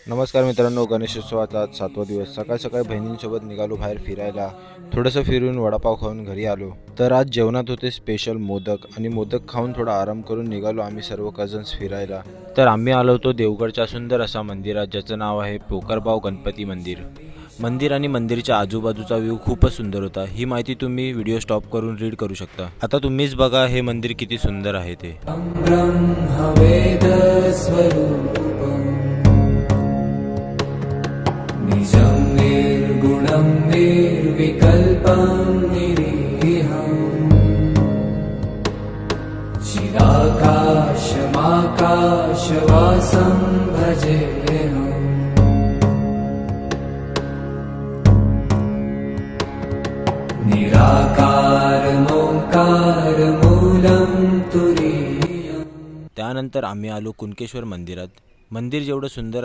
नमस्कार मित्रांनो, गणेशोत्सवाचा आज 7वा दिवस. सकाळ सकाळी बहिणींसोबत निघालो बाहेर फिरायला. थोडंसं फिरून वडापाव खाऊन घरी आलो. तर आज जेवणात होते स्पेशल मोदक आणि मोदक खाऊन थोडा आराम करून निघालो आम्ही सर्व कझन्स फिरायला. तर आम्ही आलो होतो देवगडच्या सुंदर असा मंदिरात, ज्याचं नाव आहे पोकरबाव गणपती मंदिर. मंदिर आणि मंदिरच्या आजूबाजूचा व्ह्यू खूपच सुंदर होता. ही माहिती तुम्ही व्हिडिओ स्टॉप करून रीड करू शकता. आता तुम्हीच बघा हे मंदिर किती सुंदर आहे ते. निजं निर्गुणं निर्विकल्पं निरीहम् चिदाकाशमाकाशवासं भजेऽहम् निराकारमोङ्कारमूलं तुरीयम्. त्यानंतर आम्ही आलो कुणकेश्वर मंदिरात. मंदिर जेवढं सुंदर